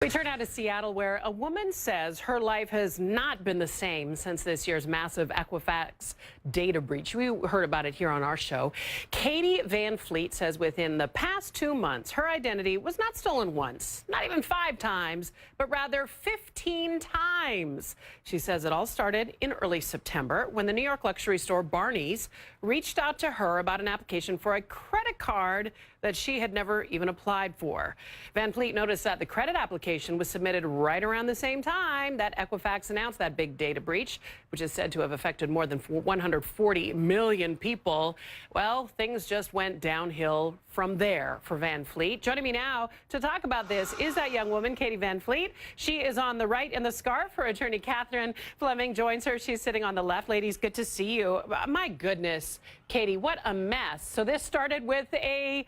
We turn now to Seattle, where a woman says her life has not been the same since this year's massive Equifax data breach. We heard about it here on our show. Katie Van Fleet says within the past 2 months, her identity was not stolen once, not even 5 times, but rather 15 times. She says it all started in early September when the New York luxury store Barney's reached out to her about an application for a credit card that she had never even applied for. Van Fleet noticed that the credit application was submitted right around the same time that Equifax announced that big data breach, which is said to have affected more than 140 million people. Well, things just went downhill from there for Van Fleet. Joining me now to talk about this is that young woman, Katie Van Fleet. She is on the right in the scarf. Her attorney, Catherine Fleming, joins her. She's sitting on the left. Ladies, good to see you. My goodness, Katie, what a mess. So this started with a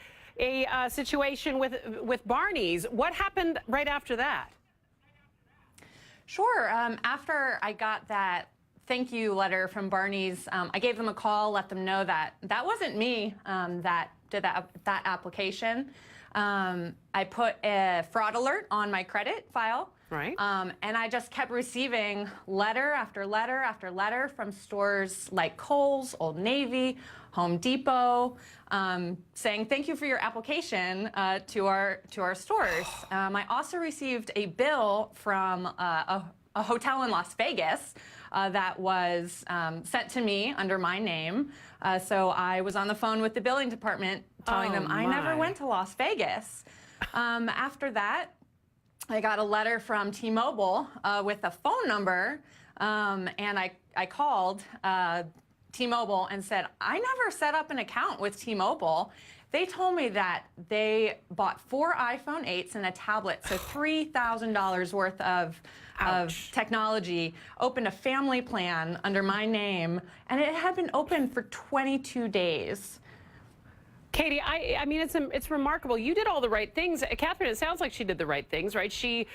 situation with Barney's. What happened right after that? Sure. After I got that thank you letter from Barney's, I gave them a call, let them know that that wasn't me that did that application. I put a fraud alert on my credit file. Right. And I just kept receiving letter after letter after letter from stores like Kohl's, Old Navy, Home Depot, saying thank you for your application to our stores. I also received a bill from a hotel in Las Vegas that was sent to me under my name. So I was on the phone with the billing department telling them I never went to Las Vegas. After that, I got a letter from T-Mobile with a phone number, and I called T-Mobile and said, I never set up an account with T-Mobile. They told me that they bought 4 iPhone 8s and a tablet, so $3,000 worth of technology, opened a family plan under my name, and it had been open for 22 days. Katie, I mean, it's remarkable. You did all the right things. Catherine, it sounds like she did the right things, right? She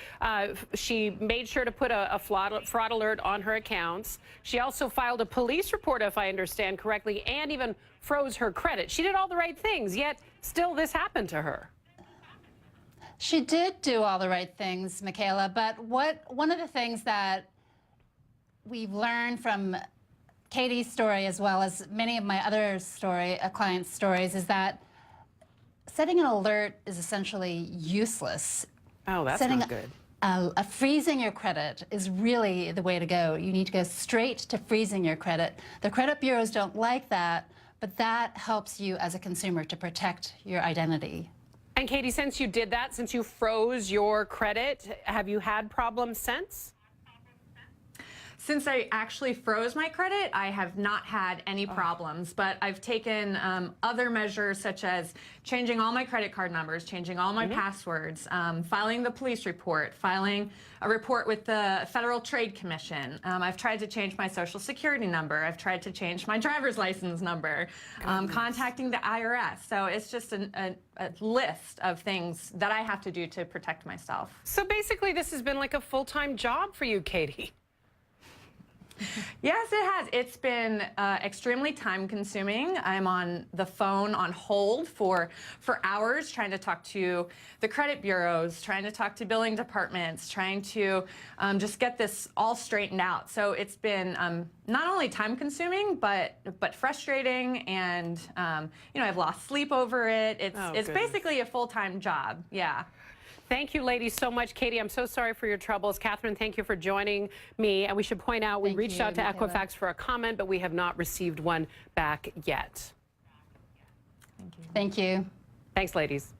made sure to put a fraud alert on her accounts. She also filed a police report, if I understand correctly, and even froze her credit. She did all the right things, yet still this happened to her. She did do all the right things, Michaela, but one of the things that we've learned from Katie's story, as well as many of my other clients' stories, is that setting an alert is essentially useless. Oh, that's not good. Freezing your credit is really the way to go. You need to go straight to freezing your credit. The credit bureaus don't like that, but that helps you as a consumer to protect your identity. And Katie, since you did that, since you froze your credit, have you had problems since? Since I actually froze my credit, I have not had any problems, but I've taken other measures such as changing all my credit card numbers, changing all my passwords, filing the police report, filing a report with the Federal Trade Commission. I've tried to change my social security number. I've tried to change my driver's license number, contacting the IRS. So it's just a list of things that I have to do to protect myself. So basically, this has been like a full-time job for you, Katie. Yes, it has. It's been extremely time-consuming. I'm on the phone on hold for hours trying to talk to the credit bureaus, trying to talk to billing departments, trying to just get this all straightened out. So it's been not only time-consuming, but frustrating, and you know, I've lost sleep over it. It's basically a full-time job. Yeah. Thank you, ladies, so much. Katie, I'm so sorry for your troubles. Catherine, thank you for joining me. And we should point out, we reached out to Equifax for a comment, but we have not received one back yet. Thank you. Thanks, ladies.